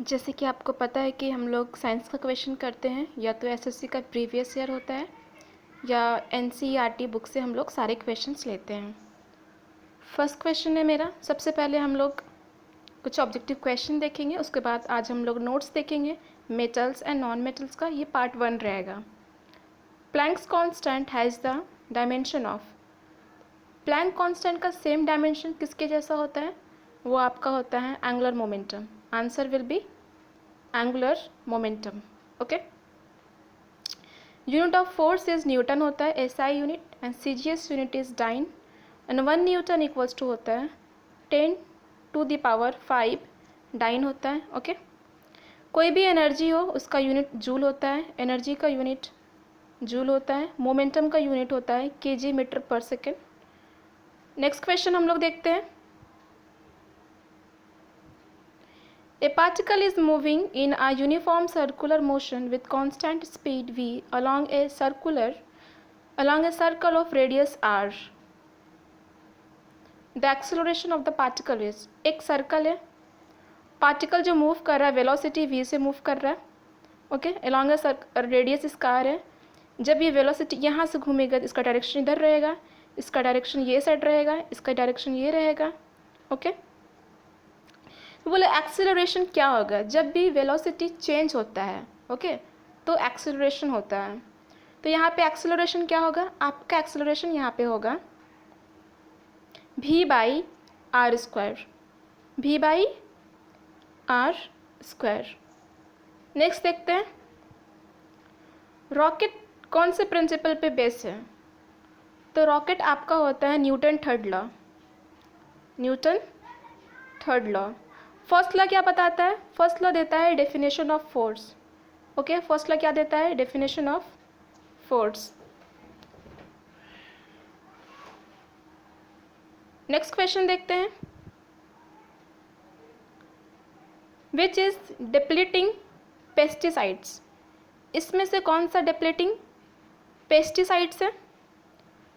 जैसे कि आपको पता है कि हम लोग साइंस का क्वेश्चन करते हैं, या तो एसएससी का प्रीवियस ईयर होता है या एनसीईआरटी बुक से हम लोग सारे क्वेश्चंस लेते हैं। फर्स्ट क्वेश्चन है मेरा। सबसे पहले हम लोग कुछ ऑब्जेक्टिव क्वेश्चन देखेंगे, उसके बाद आज हम लोग नोट्स देखेंगे मेटल्स एंड नॉन मेटल्स का। ये पार्ट 1 रहेगा। Planck's constant has the dimension of. Planck constant का सेम डायमेंशन किसके जैसा होता है? वो आपका होता है angular momentum. Answer will be angular momentum. Okay. Unit of force is newton होता है, SI unit, and CGS unit is dyne, and 1 newton equals to होता है 10⁵ डाइन होता है। ओके। कोई भी एनर्जी हो उसका यूनिट जूल होता है, एनर्जी का यूनिट जूल होता है, मोमेंटम का यूनिट होता है केजी मीटर पर सेकेंड। नेक्स्ट क्वेश्चन हम लोग देखते हैं। A particle is moving in a uniform circular motion with constant speed v along a circle of radius r. The acceleration of the particle is, एक circle है, particle जो move कर रहा है वेलोसिटी v से मूव कर रहा है। ओके। अलॉन्ग ए रेडियस इसका r है। जब ये वेलोसिटी यहाँ से घूमेगा तो इसका डायरेक्शन इधर रहेगा, इसका डायरेक्शन ये साइड रहेगा, इसका डायरेक्शन ये रहेगा। ओके। तो बोले एक्सेलरेशन क्या होगा जब भी वेलोसिटी चेंज होता है। ओके। तो एक्सेलरेशन होता है। तो यहाँ पे एक्सेलरेशन क्या होगा? आपका एक्सेलरेशन यहाँ पे होगा v/r²। v/r²। नेक्स्ट देखते हैं, रॉकेट कौन से प्रिंसिपल पे बेस है? तो रॉकेट आपका होता है Newton third law. First law क्या बताता है? फर्स्ट लॉ देता है definition of force. Okay. First law क्या देता है? Definition of force. Next question देखते हैं। Which is depleting pesticides? इसमें से कौन सा डिप्लीटिंग पेस्टिसाइड्स है?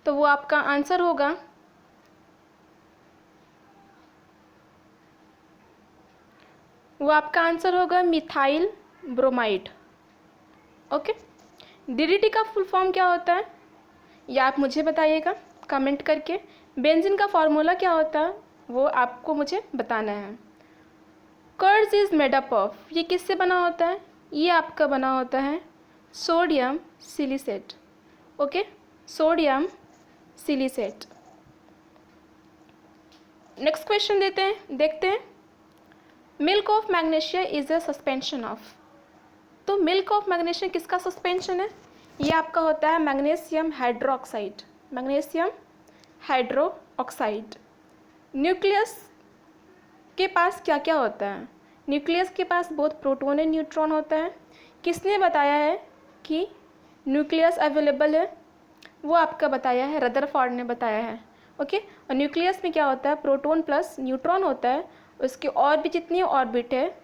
तो वो आपका आंसर होगा मिथाइल ब्रोमाइड। ओके। डीडीटी का फुल फॉर्म क्या होता है? या आप मुझे बताइएगा कमेंट करके। बेंजीन का फॉर्मूला क्या होता है वो आपको मुझे बताना है। कर्ज इज मेड अप ऑफ, ये किससे बना होता है? ये आपका बना होता है sodium silicate. Okay. Sodium silicate. Next question देखते हैं। Milk of magnesia is a suspension of. तो मिल्क ऑफ मैग्नीशिया किसका सस्पेंशन है? ये आपका होता है मैग्नीशियम हाइड्रोक्साइड। न्यूक्लियस के पास क्या क्या होता है? न्यूक्लियस के पास बहुत प्रोटॉन एंड न्यूट्रॉन होता है। किसने बताया है कि न्यूक्लियस अवेलेबल है? वो आपका बताया है रदरफोर्ड ने बताया है। ओके। और न्यूक्लियस में क्या होता है? प्रोटॉन प्लस न्यूट्रॉन होता है। उसके और भी जितनी ऑर्बिट है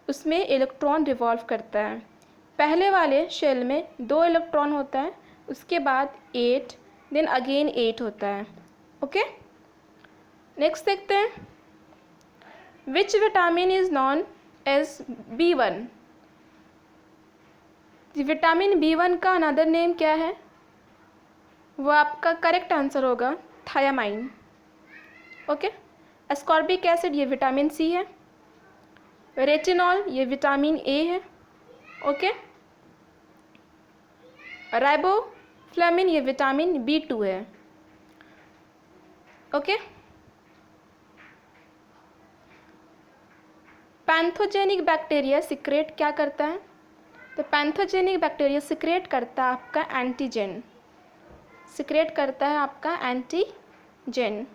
उसमें इलेक्ट्रॉन रिवॉल्व करता है। पहले वाले शेल में 2 इलेक्ट्रॉन होता है, उसके बाद 8, देन अगेन 8 होता है। ओके। नेक्स्ट देखते हैं। Which vitamin is known as B1? Vitamin B1 का अनदर नेम क्या है? वो आपका करेक्ट आंसर होगा थायामाइन। ओके। एस्कॉर्बिक एसिड ये विटामिन सी है। रेटिनॉल ये विटामिन ए है। ओके। राइबोफ्लेविन ये विटामिन B2 है। ओके। पैंथोजेनिक बैक्टीरिया सिक्रेट क्या करता है? तो पैंथोजेनिक बैक्टीरिया सिक्रेट करता है आपका एंटीजेन।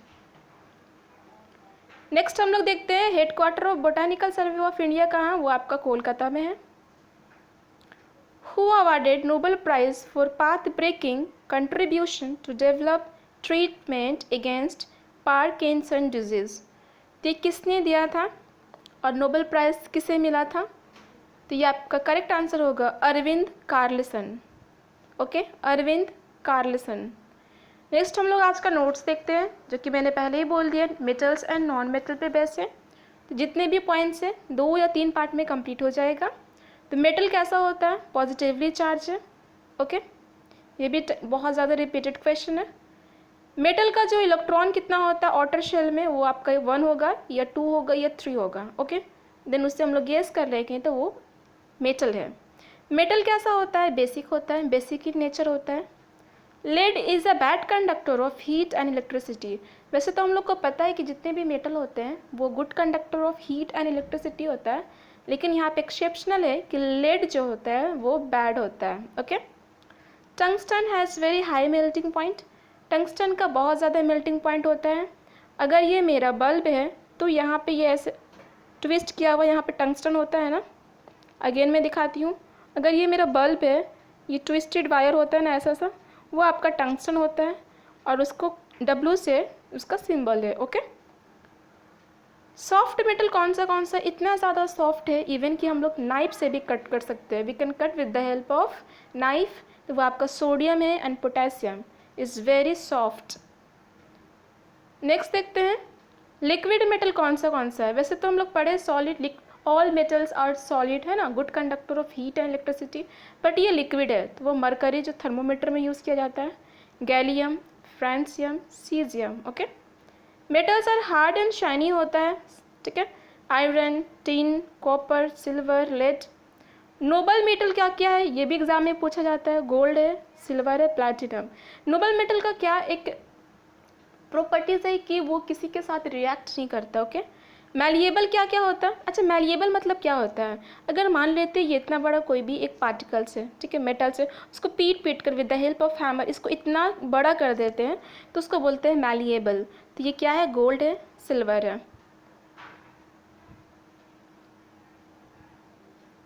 नेक्स्ट हम लोग देखते हैं headquarter of Botanical Survey of India कहाँ? वो आपका कोलकाता में है। Who awarded Nobel prize for path breaking contribution to develop treatment against Parkinson disease? तो ये किसने दिया था और नोबेल प्राइज किसे मिला था? तो ये आपका करेक्ट आंसर होगा Arvid Carlsson. Okay. Arvid Carlsson. Next हम लोग आज का नोट्स देखते हैं, जो कि मैंने पहले ही बोल दिया मेटल्स एंड नॉन मेटल पे बेस है। तो जितने भी पॉइंट्स हैं 2 या 3 पार्ट में कंप्लीट हो जाएगा। तो मेटल कैसा होता है? पॉजिटिवली चार्ज है। ओके, ये भी बहुत ज़्यादा रिपीटेड क्वेश्चन है। मेटल का जो इलेक्ट्रॉन कितना होता है आउटर शेल में, वो आपका 1 होगा या 2 होगा या 3 होगा। ओके, देन उससे हम लोग गेस कर रहे हैं तो वो मेटल है। मेटल कैसा होता है? बेसिक होता है, बेसिक इन नेचर होता है। Lead is a bad conductor of heat and electricity. वैसे तो हम लोग को पता है कि जितने भी मेटल होते हैं वो good conductor of heat and electricity होता है, लेकिन यहाँ पे एक्सेप्शनल है कि लेड जो होता है वो बैड होता है। Okay, tungsten has very high melting point. Tungsten का बहुत ज़्यादा मेल्टिंग पॉइंट होता है। अगर ये मेरा बल्ब है तो यहाँ पे ये ऐसे ट्विस्ट किया हुआ यहाँ पे टंगस्टन होता है ना। अगेन मैं दिखाती हूँ, अगर ये मेरा बल्ब है, ये ट्विस्टेड वायर होता है ना ऐसा सा, वो आपका टंगस्टन होता है और उसको W से उसका सिंबल है। ओके, सॉफ्ट मेटल कौन सा इतना ज़्यादा सॉफ्ट है इवन कि हम लोग नाइफ से भी कट कर सकते हैं। We can cut with the help of knife. तो वो आपका सोडियम है and potassium is very soft. Next देखते हैं लिक्विड मेटल कौन सा है। वैसे तो हम लोग पढ़े solid, all metals are solid है ना, good conductor of heat and electricity, but ये लिक्विड है। तो वो मरकरी जो थर्मोमीटर में यूज़ किया जाता है, gallium, francium, caesium. Okay, metals are hard and shiny होता है। ठीक है, iron, tin, copper, silver, lead. Noble metal क्या क्या है, ये भी एग्जाम में पूछा जाता है। गोल्ड है, सिल्वर है, प्लैटिनम। नोबल मेटल का क्या एक प्रॉपर्टीज है कि वो किसी के साथ रिएक्ट नहीं करता। ओके, मैलिएबल क्या क्या होता है? अच्छा, मैलिएबल मतलब क्या होता है? अगर मान लेते ये इतना बड़ा कोई भी एक पार्टिकल्स है, ठीक है, मेटल से, उसको पीट कर with the help of hammer इसको इतना बड़ा कर देते हैं तो उसको बोलते हैं मैलिएबल। तो ये क्या है? गोल्ड है, सिल्वर है।